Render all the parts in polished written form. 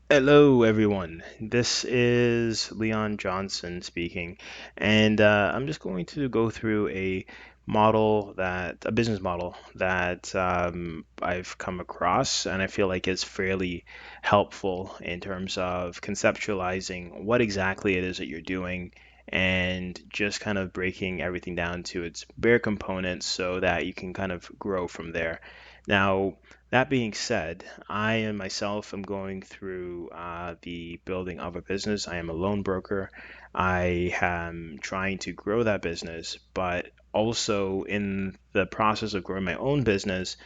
Hello, everyone. This is Leon Johnson speaking, and I'm just going to go through a business model that I've come across, and I feel like it's fairly helpful in terms of conceptualizing what exactly it is that you're doing, and just kind of breaking everything down to its bare components so that you can kind of grow from there. Now, that being said, I am myself am going through the building of a business. I am a loan broker. I am trying to grow that business, but also in the process of growing my own business,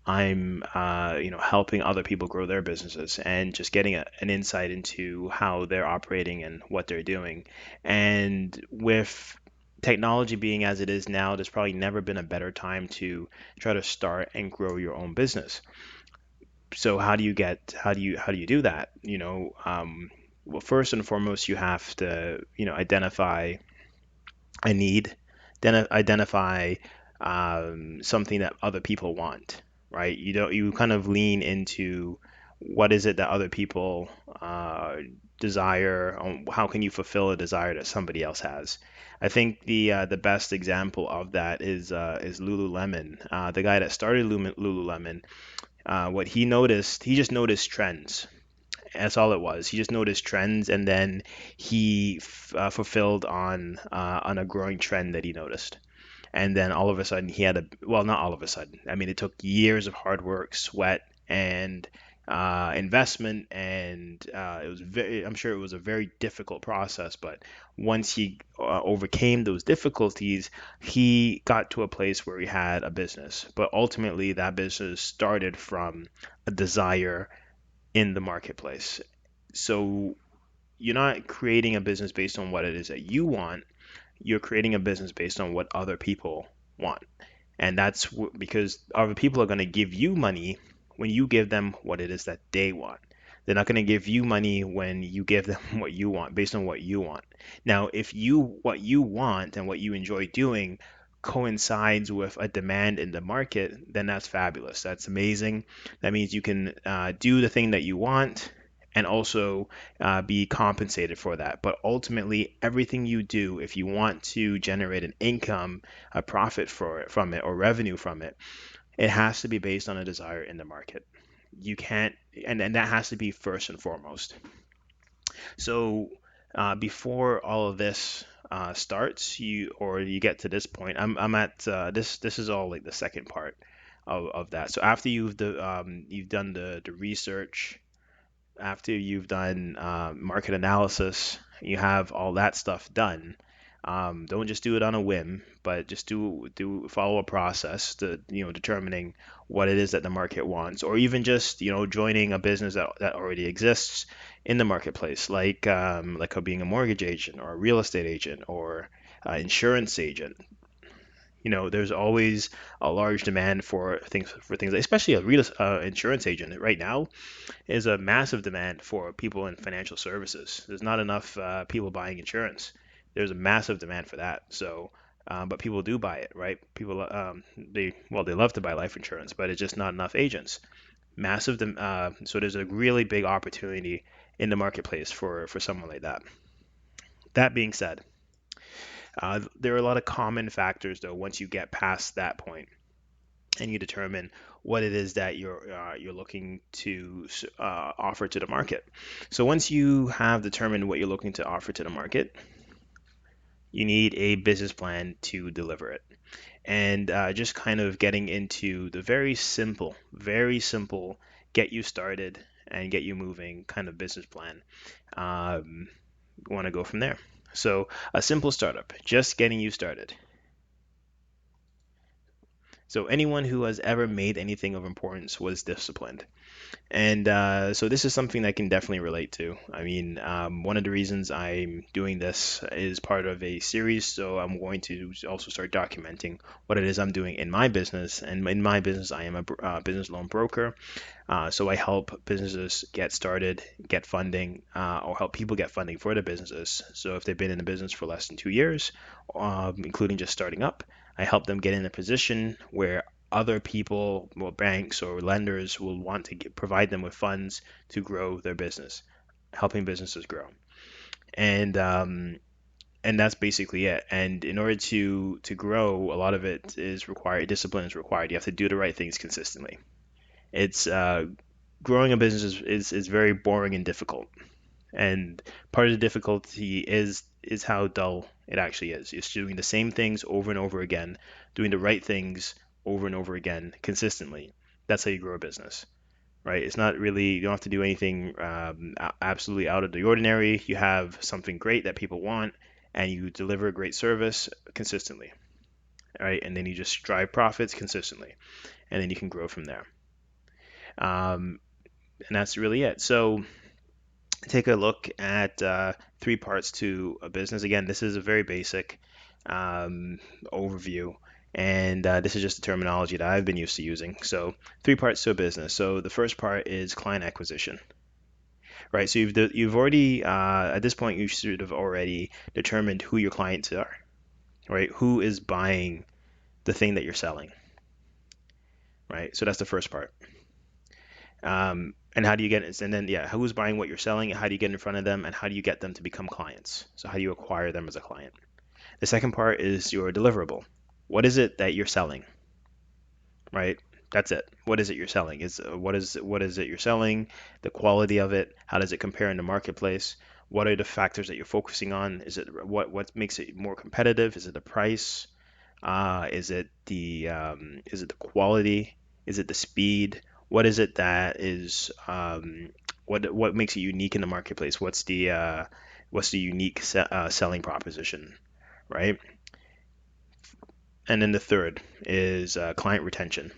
I'm helping other people grow their businesses and just getting an insight into how they're operating and what they're doing. And with technology being as it is now, there's probably never been a better time to try to start and grow your own business. So how do you do that? Well, first and foremost, you have to identify a need, then identify something that other people want, right? You kind of lean into what is it that other people desire. How can you fulfill a desire that somebody else has? I think the best example of that is Lululemon. The guy that started Lululemon, what he noticed, he just noticed trends. That's all it was. He just noticed trends, and then he fulfilled on a growing trend that he noticed. And then all of a sudden, he had well, not all of a sudden. I mean, it took years of hard work, sweat, and investment, and I'm sure it was a very difficult process. But once he overcame those difficulties, he got to a place where he had a business. But ultimately, that business started from a desire in the marketplace. So you're not creating a business based on what it is that you want. You're creating a business based on what other people want. And that's because other people are going to give you money when you give them what it is that they want. They're not going to give you money when you give them what you want, based on what you want. Now, if what you want and what you enjoy doing coincides with a demand in the market, then that's fabulous. That's amazing. That means you can do the thing that you want and also be compensated for that. But ultimately, everything you do, if you want to generate an income, a profit from it, or revenue from it, it has to be based on a desire in the market. You can't, and that has to be first and foremost. So before all of this starts, you get to this point. I'm at this is all like the second part of that. So after you've done the research, after you've done market analysis, you have all that stuff done. Don't just do it on a whim, but just do follow a process to determining what it is that the market wants, or even just joining a business that already exists in the marketplace, like being a mortgage agent or a real estate agent or insurance agent. There's always a large demand for things, especially a real insurance agent right now is a massive demand for people in financial services. There's not enough people buying insurance. There's a massive demand for that. So, but people do buy it, right? People, they love to buy life insurance, but it's just not enough agents. So there's a really big opportunity in the marketplace for someone like that. That being said, there are a lot of common factors though once you get past that point and you determine what it is that you're looking to offer to the market. So once you have determined what you're looking to offer to the market, you need a business plan to deliver it. And just kind of getting into the very simple, get you started and get you moving kind of business plan. Um, Want to go from there. So a simple startup, just getting you started. So anyone who has ever made anything of importance was disciplined. And so this is something that I can definitely relate to. I mean, one of the reasons I'm doing this is part of a series, so I'm going to also start documenting what it is I'm doing in my business. And in my business, I am a business loan broker. So I help businesses get started, get funding, or help people get funding for their businesses. So if they've been in the business for less than 2 years, including just starting up, I help them get in a position where other people, well, banks or lenders will want to provide them with funds to grow their business, helping businesses grow. And and that's basically it. And in order to grow, a lot of it is required. Discipline is required. You have to do the right things consistently. It's growing a business is very boring and difficult. And part of the difficulty is how dull it actually is. It's doing the same things over and over again, doing the right things over and over again consistently. That's how you grow a business, right? It's not really, you don't have to do anything absolutely out of the ordinary. You have something great that people want, and you deliver a great service consistently, right? And then you just drive profits consistently, and then you can grow from there. Um, and that's really it. So take a look at three parts to a business. Again, this is a very basic um, overview, and this is just the terminology that I've been used to using. So, three parts to a business. So, the first part is client acquisition, right? So, you've already at this point you should have already determined who your clients are, right? Who is buying the thing that you're selling, right? So that's the first part. And how do you get it? And then, yeah, who's buying what you're selling? How do you get in front of them? And how do you get them to become clients? So, how do you acquire them as a client? The second part is your deliverable. What is it that you're selling, right? That's it. What is it you're selling? What is it you're selling? The quality of it. How does it compare in the marketplace? What are the factors that you're focusing on? Is it what makes it more competitive? Is it the price? Is it the quality? Is it the speed? What is it that is what makes it unique in the marketplace? What's the unique selling proposition, right? And then the third is client retention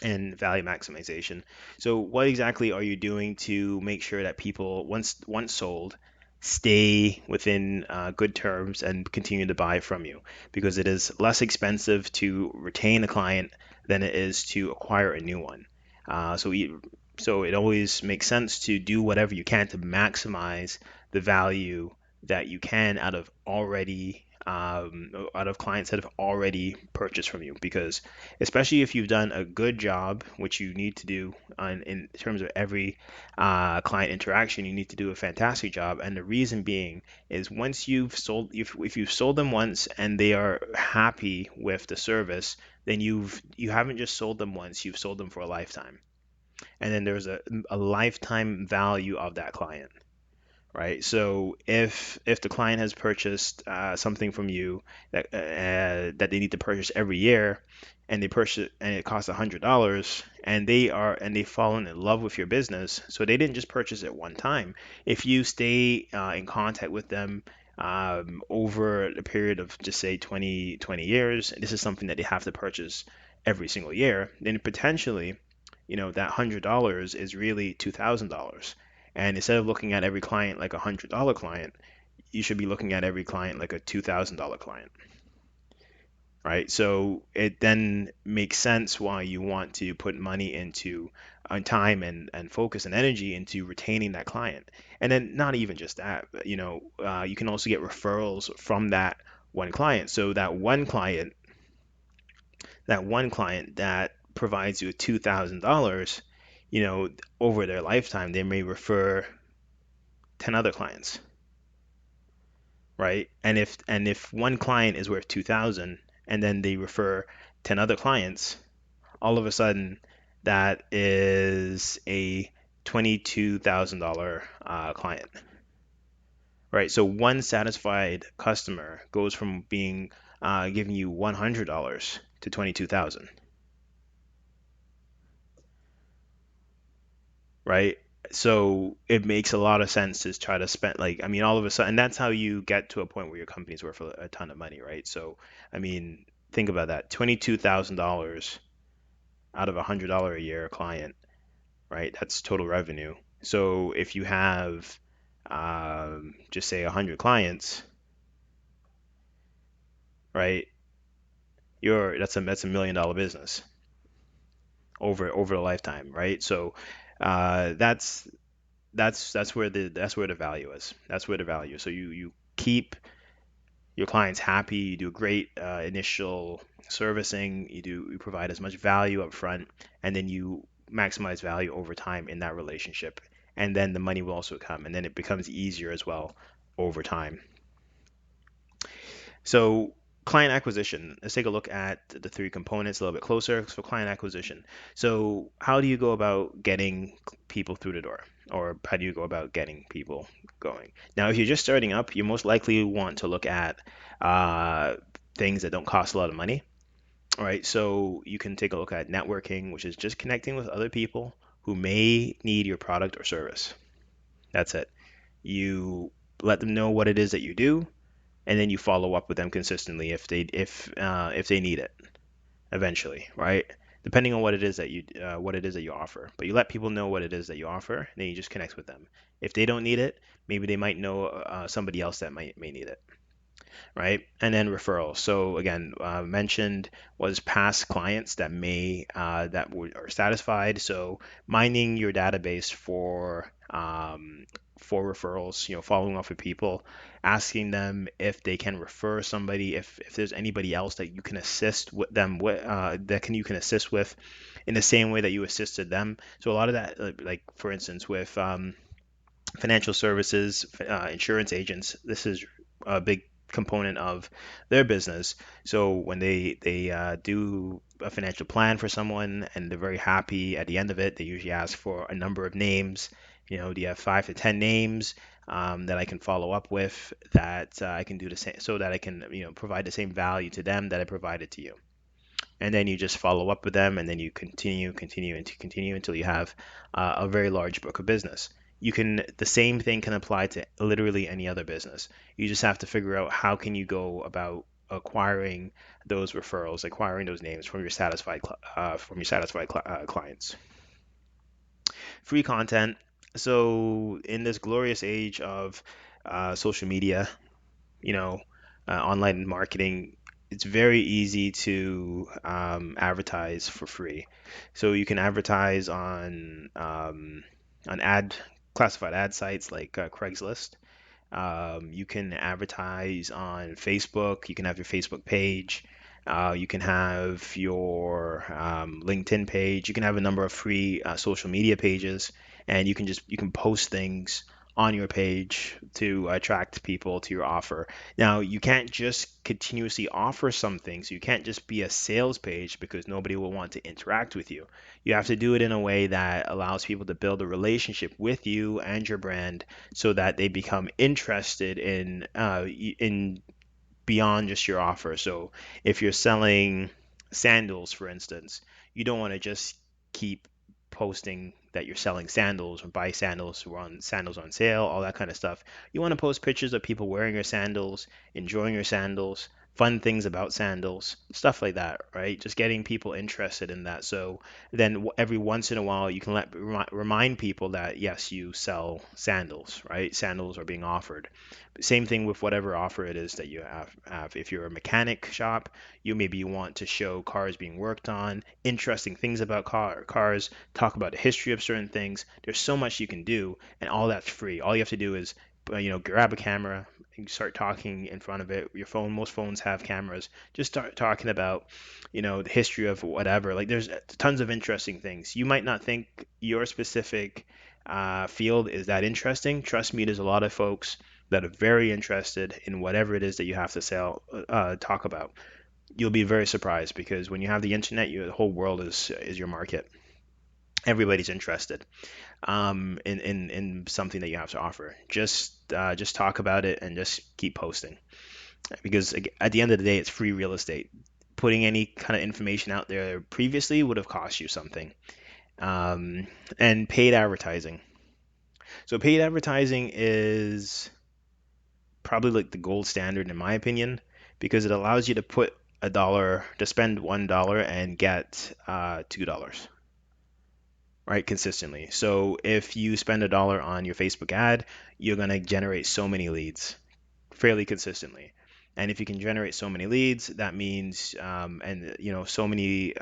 and value maximization. So what exactly are you doing to make sure that people once sold stay within good terms and continue to buy from you? Because it is less expensive to retain a client than it is to acquire a new one. So it always makes sense to do whatever you can to maximize the value that you can out of clients that have already purchased from you, because especially if you've done a good job, which you need to do in terms of every client interaction, you need to do a fantastic job. And the reason being is once if you've sold them once and they are happy with the service, then you haven't just sold them once, you've sold them for a lifetime. And then there's a lifetime value of that client, right? So if the client has purchased something from you that they need to purchase every year, and they purchase and it costs $100, and they've fallen in love with your business, so they didn't just purchase it one time. If you stay in contact with them over a period of just say 20 years, this is something that they have to purchase every single year, then potentially, that $100 is really $2,000. And instead of looking at every client like $100 client, you should be looking at every client like a $2,000 client, right? So it then makes sense why you want to put money into time and focus and energy into retaining that client. And then not even just that, but, you can also get referrals from that one client. So that one client that provides you $2,000, over their lifetime, they may refer 10 other clients, right? And if one client is worth 2,000 and then they refer 10 other clients, all of a sudden that is a $22,000 client, right? So one satisfied customer goes from being giving you $100 to 22,000, right? So it makes a lot of sense to try to spend, like, I mean, all of a sudden, and that's how you get to a point where your company's worth a ton of money, right? So, I mean, think about that, $22,000 out of $100 a year client, right? That's total revenue. So if you have, just say 100 clients, right? That's a $1 million business over a lifetime, right? So that's that's where the value is. That's where the value is. So you keep your client's happy, you do a great initial servicing, you provide as much value up front, and then you maximize value over time in that relationship. And then the money will also come, and then it becomes easier as well over time. So client acquisition, let's take a look at the three components a little bit closer. So client acquisition. So how do you go about getting people through the door? Or how do you go about getting people going? Now, if you're just starting up, you most likely want to look at uh, things that don't cost a lot of money. All right, so you can take a look at networking, which is just connecting with other people who may need your product or service. That's it. You let them know what it is that you do, and then you follow up with them consistently if they need it eventually, right? Depending on what it is that you offer. But you let people know what it is that you offer, and then you just connect with them. If they don't need it, maybe they might know somebody else that may need it, right? And then referrals. So again, mentioned was past clients that are satisfied. So mining your database for referrals, following up with people, asking them if they can refer somebody, if there's anybody else that you can assist with them with, you can assist with in the same way that you assisted them. So a lot of that, like for instance, with financial services, insurance agents, this is a big component of their business. So when they do a financial plan for someone and they're very happy at the end of it, they usually ask for a number of names. Do you have 5 to 10 names that I can follow up with that I can do the same, so that I can provide the same value to them that I provided to you. And then you just follow up with them, and then you continue until you have a very large book of business. The same thing can apply to literally any other business. You just have to figure out how can you go about acquiring those referrals, acquiring those names from your satisfied clients. Free content. So in this glorious age of social media, you know, online marketing, it's very easy to advertise for free. So you can advertise on classified ad sites like Craigslist. You can advertise on Facebook. You can have your Facebook page. You can have your LinkedIn page. You can have a number of free social media pages, and you can post things on your page to attract people to your offer. Now, you can't just continuously offer something, so you can't just be a sales page because nobody will want to interact with you. You have to do it in a way that allows people to build a relationship with you and your brand so that they become interested in beyond just your offer. So if you're selling sandals, for instance, you don't want to just keep posting that you're selling sandals or buy sandals or on sandals on sale, all that kind of stuff. You want to post pictures of people wearing your sandals, enjoying your sandals, fun things about sandals, stuff like that, right? Just getting people interested in that. So then every once in a while you can remind people that yes, you sell sandals, right? Sandals are being offered. Same thing with whatever offer it is that you have. If you're a mechanic shop, you want to show cars being worked on, interesting things about cars, talk about the history of certain things. There's so much you can do, and all that's free. All you have to do is, grab a camera and start talking in front of it. Your phone, most phones have cameras. Just start talking about, the history of whatever. Like there's tons of interesting things. You might not think your specific field is that interesting. Trust me, there's a lot of folks that are very interested in whatever it is that you have to talk about. You'll be very surprised because when you have the internet, the whole world is your market. Everybody's interested in something that you have to offer. Just talk about it and just keep posting because at the end of the day, it's free real estate. Putting any kind of information out there previously would have cost you something. Um, and paid advertising. So paid advertising is probably like the gold standard in my opinion because it allows you to spend $1 and get $2, right? Consistently. So if you spend $1 on your Facebook ad, you're gonna generate so many leads fairly consistently. And if you can generate so many leads, that means, and so many.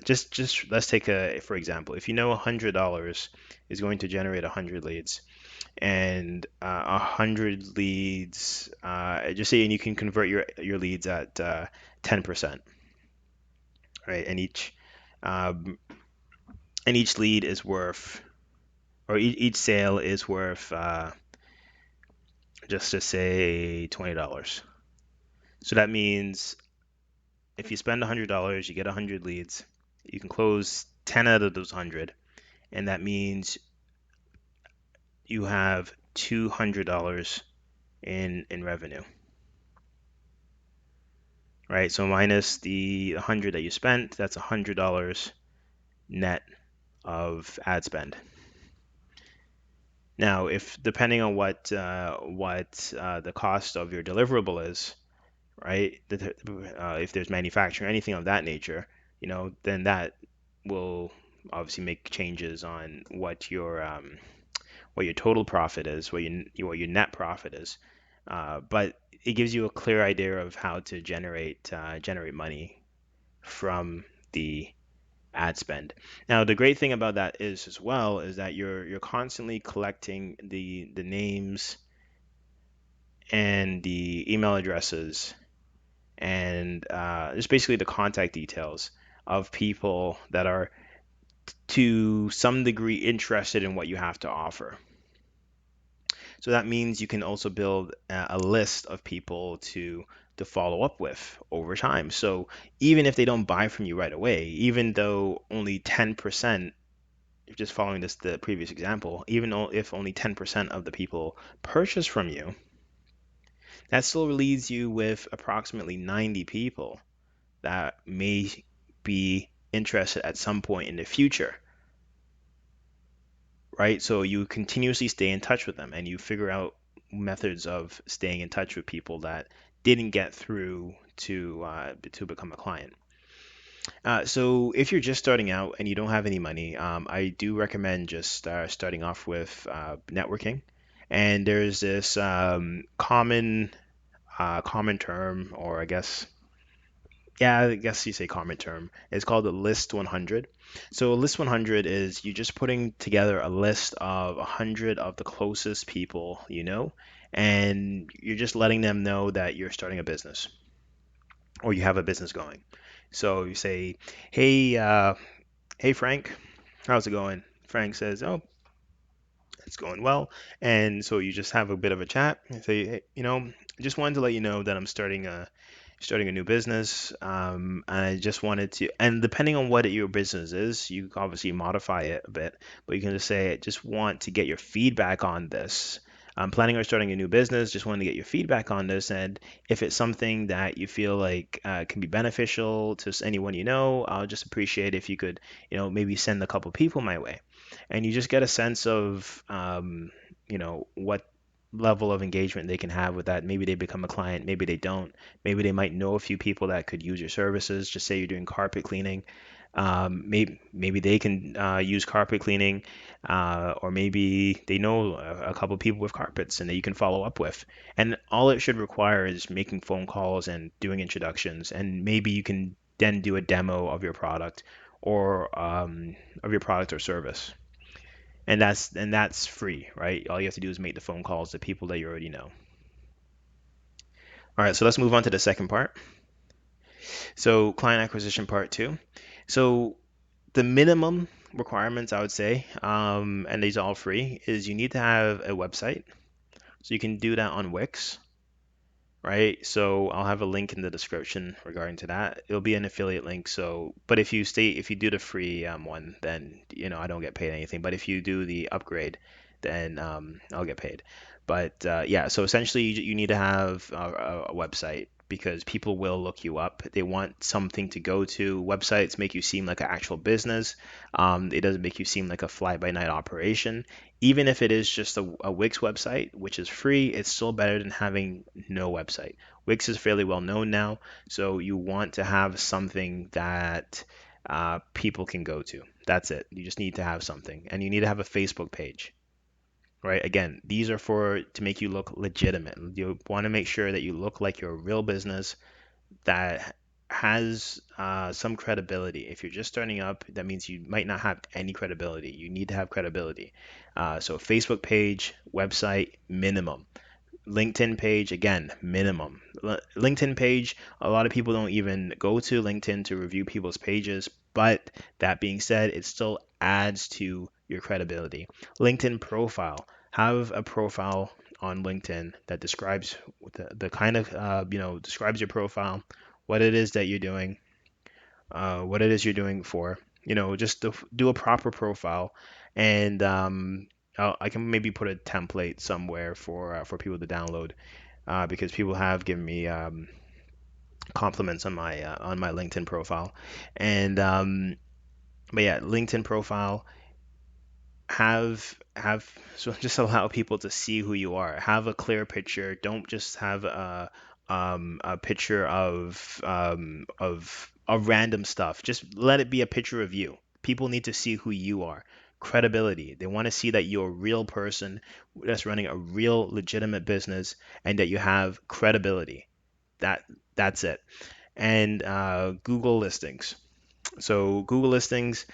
Just let's take a for example. If you know $100 is going to generate 100 leads, and 100 leads, just say, and you can convert your leads at 10%, right? Um, and each lead is worth, or each sale is worth, just to say $20. So that means if you spend $100, you get 100 leads. You can close 10 out of those 100, and that means you have $200 in revenue, right? So minus the 100 that you spent, that's $100 net of ad spend. Now, if depending on what the cost of your deliverable is, right? If there's manufacturing, anything of that nature, then that will obviously make changes on what your total profit is, what your net profit is. But it gives you a clear idea of how to generate money from the ad spend. Now, the great thing about that is as well is that you're constantly collecting the names and the email addresses and just basically the contact details of people that are to some degree interested in what you have to offer. So that means you can also build a list of people to follow up with over time. So even if they don't buy from you right away, even though only 10%, just following the previous example, even though if only 10% of the people purchase from you, that still leaves you with approximately 90 people that may be interested at some point in the future, right? So you continuously stay in touch with them and you figure out methods of staying in touch with people that didn't get through to become a client. So if you're just starting out and you don't have any money, I do recommend just starting off with networking. And there's this common term, or I guess you say common term. It's called the list 100. So a list 100 is you just putting together a list of 100 of the closest people you know, and you're just letting them know that you're starting a business or you have a business going. So you say, hey, hey Frank, how's it going? Frank says, oh, it's going well. And so you just have a bit of a chat and say, hey, I just wanted to let you know that I'm starting a new business. And I just wanted to, and depending on what your business is, you can obviously modify it a bit, but you can just say, I just want to get your feedback on this. I'm planning on starting a new business. Just wanted to get your feedback on this, and if it's something that you feel like can be beneficial to anyone you know, I'll just appreciate if you could, maybe send a couple people my way, and you just get a sense of, what level of engagement they can have with that. Maybe they become a client, maybe they don't. Maybe they might know a few people that could use your services. Just say you're doing carpet cleaning. Maybe they can use carpet cleaning, or maybe they know a couple people with carpets and that you can follow up with. And all it should require is making phone calls and doing introductions, and maybe you can then do a demo of your product or service. And that's free, right? All you have to do is make the phone calls to people that you already know. All right, so let's move on to the second part. So client acquisition part two. So the minimum requirements, I would say, and these are all free, is you need to have a website. So you can do that on Wix, right? So I'll have a link in the description regarding to that. It'll be an affiliate link. So, but if you do the free one, then I don't get paid anything. But if you do the upgrade, then I'll get paid. But yeah, so essentially you need to have a website because people will look you up. They want something to go to. Websites make you seem like an actual business. It doesn't make you seem like a fly-by-night operation. Even if it is just a Wix website, which is free, it's still better than having no website. Wix is fairly well known now, so you want to have something that people can go to. That's it. You just need to have something, and you need to have a Facebook page. right? Again, these are for to make you look legitimate. You want to make sure that you look like you're a real business that has some credibility. If you're just starting up, that means you might not have any credibility. You need to have credibility. So Facebook page, website, minimum. LinkedIn page, again, minimum. LinkedIn page, a lot of people don't even go to LinkedIn to review people's pages, but that being said, it still adds to your credibility. LinkedIn profile, have a profile on LinkedIn that describes the kind of, describes your profile, what it is that you're doing, what it is you're doing for, just to do a proper profile. And I can maybe put a template somewhere for people to download because people have given me compliments on my LinkedIn profile. And but yeah, LinkedIn profile have so just allow people to see who you are. Have a clear picture. Don't just have a picture of random stuff. Just let it be a picture of you. People need to see who you are. Credibility. They want to see that you're a real person that's running a real legitimate business and that you have credibility. That that's it. And Google listings. So Google listings,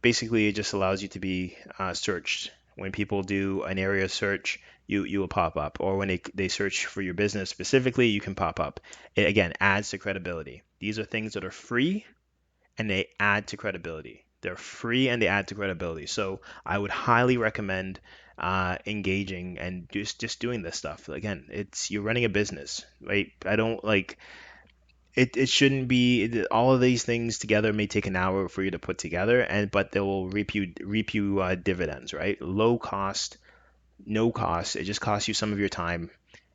basically it just allows you to be searched. When people do an area search, you will pop up, or when they search for your business specifically, you can pop up. It again adds to credibility. These are things that are free and they add to credibility. They're free and they add to credibility. So I would highly recommend engaging and just doing this stuff. Again, it's you're running a business, right? I don't like it shouldn't be all of these things together may take an hour for you to put together and but they will reap you dividends, right? Low cost, no cost. It just costs you some of your time.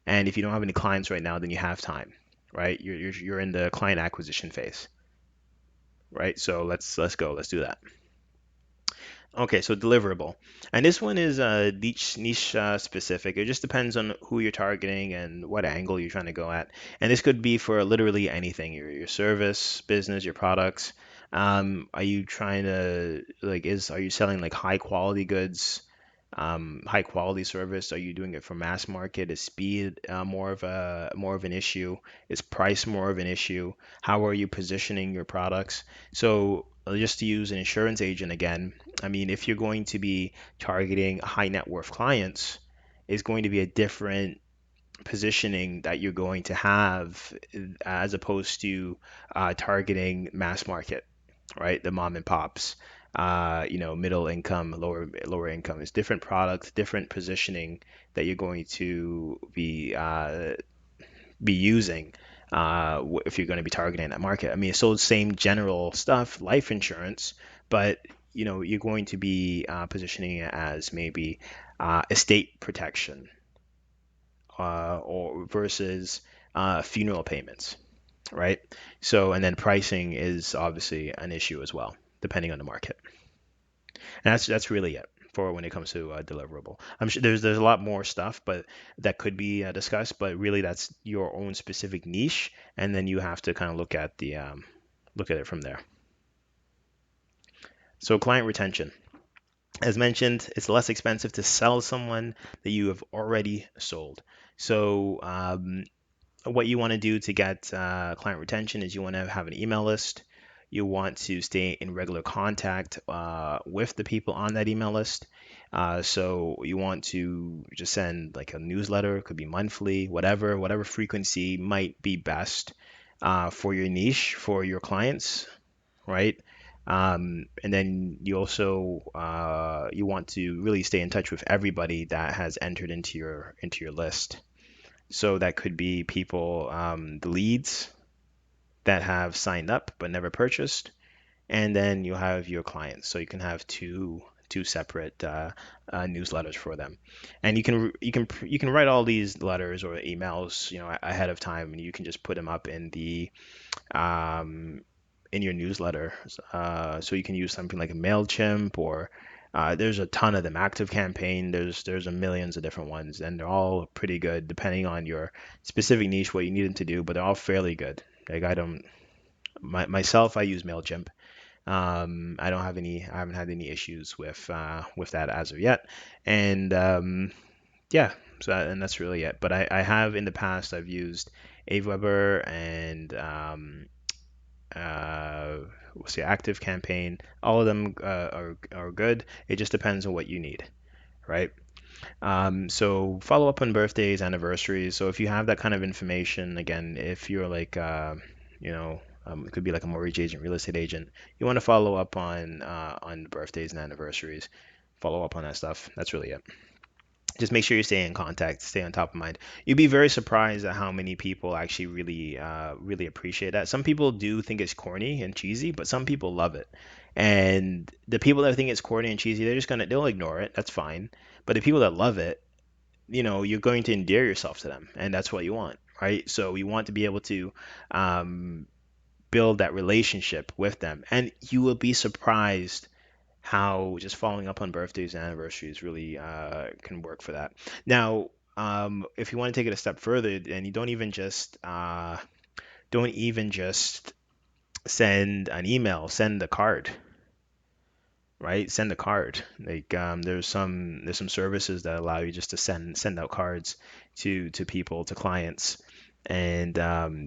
And if you don't have any clients right now, then you have time, right? You're in the client acquisition phase, right? So let's go. Let's do that. Okay, so deliverable. And this one is niche specific. It just depends on who you're targeting and what angle you're trying to go at. And this could be for literally anything, your service, business, your products. Are you trying to are you selling like high quality goods, high quality service? Are you doing it for mass market? Is speed more of an issue? Is price more of an issue? How are you positioning your products? So just to use an insurance agent again, I mean, if you're going to be targeting high net worth clients, it's going to be a different positioning that you're going to have as opposed to targeting mass market, right? The mom and pops, middle income, lower income. It's different products, different positioning that you're going to be using if you're going to be targeting that market. I mean, it's still the same general stuff, life insurance, but you're going to be positioning it as maybe estate protection or versus funeral payments, right? So, and then pricing is obviously an issue as well, depending on the market. And that's really it for when it comes to deliverable. I'm sure there's a lot more stuff, but that could be discussed. But really, that's your own specific niche, and then you have to kind of look at it from there. So client retention. As mentioned, it's less expensive to sell someone that you have already sold. So what you want to do to get client retention is you want to have an email list. You want to stay in regular contact with the people on that email list. So you want to just send like a newsletter, it could be monthly, whatever frequency might be best for your niche, for your clients, right? And then you also you want to really stay in touch with everybody that has entered into your list. So that could be people, the leads that have signed up but never purchased, and then you have your clients. So you can have two separate newsletters for them, and you can write all these letters or emails, ahead of time, and you can just put them up um, in your newsletter. So you can use something like a Mailchimp or there's a ton of them. Active Campaign. There's a millions of different ones, and they're all pretty good depending on your specific niche, what you need them to do. But they're all fairly good. Like I don't myself, I use Mailchimp. I haven't had any issues with that as of yet. And yeah, and that's really it. But I have in the past I've used AWeber and uh, what's the Active Campaign. All of them are good. It just depends on what you need, right? So follow up on birthdays, anniversaries. So if you have that kind of information, again, if you're like, you know, it could be like a mortgage agent, real estate agent, you want to follow up on birthdays and anniversaries. Follow up on that stuff. That's really it. Just make sure you stay in contact, stay on top of mind. You'd be very surprised at how many people actually really appreciate that. Some people do think it's corny and cheesy, but some people love it. And the people that think it's corny and cheesy, they'll ignore it. That's fine. But the people that love it, you're going to endear yourself to them, and that's what you want, right? So you want to be able to um, build that relationship with them, and you will be surprised how just following up on birthdays and anniversaries really can work for that. Now, if you want to take it a step further, and you don't even just send an email, send a card, right? Send a card. Like there's some services that allow you just to send out cards to people, to clients. And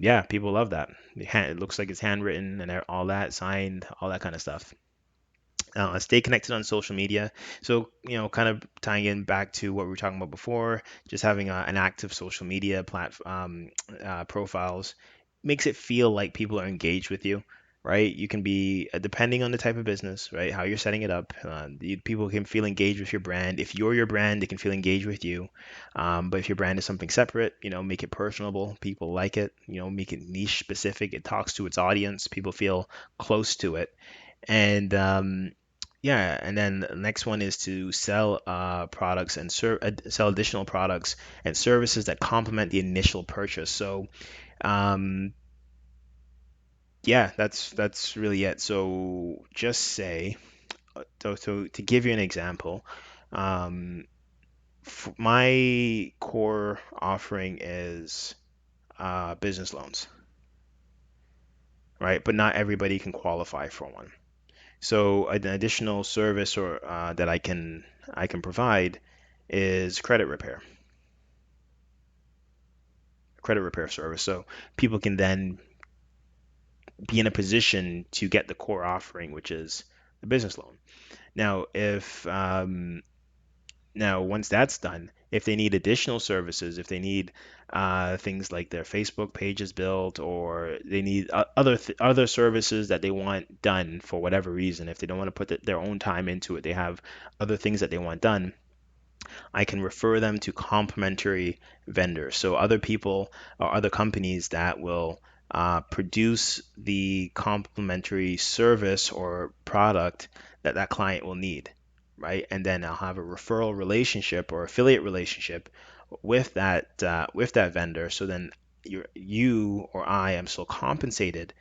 yeah, people love that. It looks like it's handwritten and all that, signed, all that kind of stuff. Stay connected on social media. So, kind of tying in back to what we were talking about before, just having an active social media profiles makes it feel like people are engaged with you, right? You can be, depending on the type of business, right, how you're setting it up, people can feel engaged with your brand. If you're your brand, they can feel engaged with you. But if your brand is something separate, make it personable. People like it, make it niche specific. It talks to its audience. People feel close to it. And yeah, and then the next one is to sell products and sell additional products and services that complement the initial purchase. So um, yeah, that's really it. So just say, to give you an example, um, my core offering is business loans, right? But not everybody can qualify for one. So an additional service or that I can provide is credit repair service. So people can then be in a position to get the core offering, which is the business loan. Now, if now once that's done, if they need additional services, if they need things like their Facebook pages built, or they need other services that they want done for whatever reason, if they don't want to put their own time into it, they have other things that they want done. I can refer them to complementary vendors. So other people or other companies that will produce the complementary service or product that that client will need, right? And then I'll have a referral relationship or affiliate relationship with that vendor. So then you or I am still compensated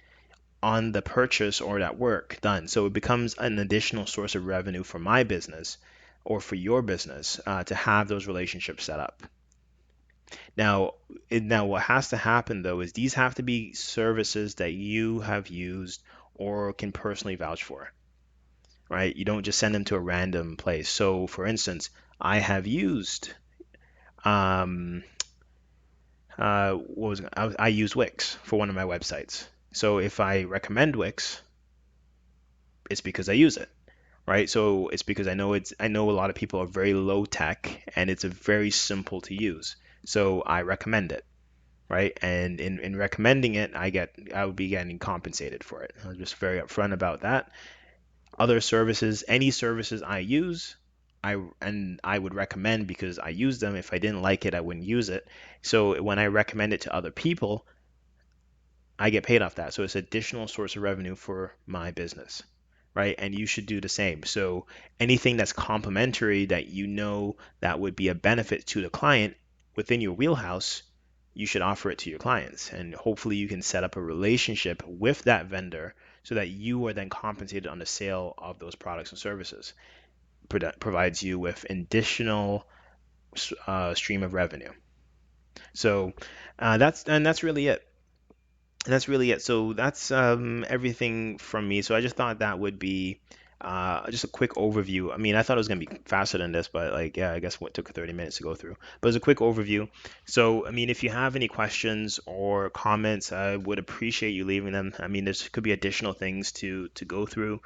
on the purchase or that work done. So it becomes an additional source of revenue for my business or for your business to have those relationships set up. Now, what has to happen though is these have to be services that you have used or can personally vouch for, right? You don't just send them to a random place. So, for instance, I have used um, what was it? I use Wix for one of my websites. So if I recommend Wix, it's because I use it, right? So it's because I know a lot of people are very low tech and it's a very simple to use. So I recommend it, right? And in recommending it, I would be getting compensated for it. I'm just very upfront about that. Other services, any services I use, I would recommend because I use them. If I didn't like it, I wouldn't use it. So when I recommend it to other people, I get paid off that. So it's an additional source of revenue for my business, right? And you should do the same. So anything that's complementary that that would be a benefit to the client within your wheelhouse, you should offer it to your clients. And hopefully you can set up a relationship with that vendor so that you are then compensated on the sale of those products and services. Provides you with additional stream of revenue. So that's really it. And that's really it. So that's everything from me. So I just thought that would be just a quick overview. I mean, I thought it was gonna be faster than this, but like, yeah, I guess what took 30 minutes to go through. But it's a quick overview. So, I mean, if you have any questions or comments, I would appreciate you leaving them. I mean, there's could be additional things to go through.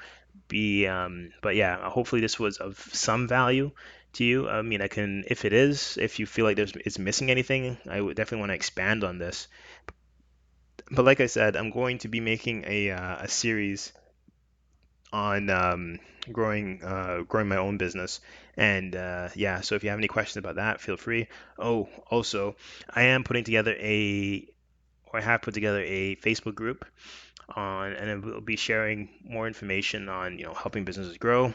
But yeah, hopefully this was of some value to you. I mean, I can, if it is, if you feel like there's it's missing anything, I would definitely want to expand on this. But like I said, I'm going to be making a series on growing my own business, and yeah. So if you have any questions about that, feel free. Oh, also, I am putting together a or I have put together a Facebook group on, and then we'll be sharing more information on, helping businesses grow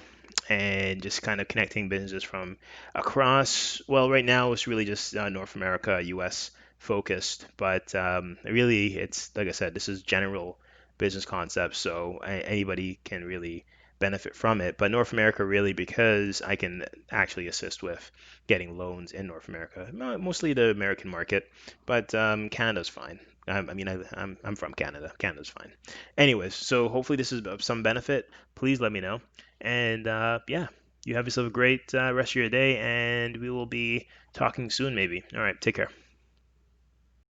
and just kind of connecting businesses from across. Well, right now it's really just North America, US focused, but really it's like I said, this is general business concepts, so anybody can really benefit from it. But North America really because I can actually assist with getting loans in North America, mostly the American market, but Canada's fine. I mean, I'm from Canada. Canada's fine. Anyways, so hopefully this is of some benefit. Please let me know. And yeah, you have yourself a great rest of your day, and we will be talking soon, maybe. All right, take care.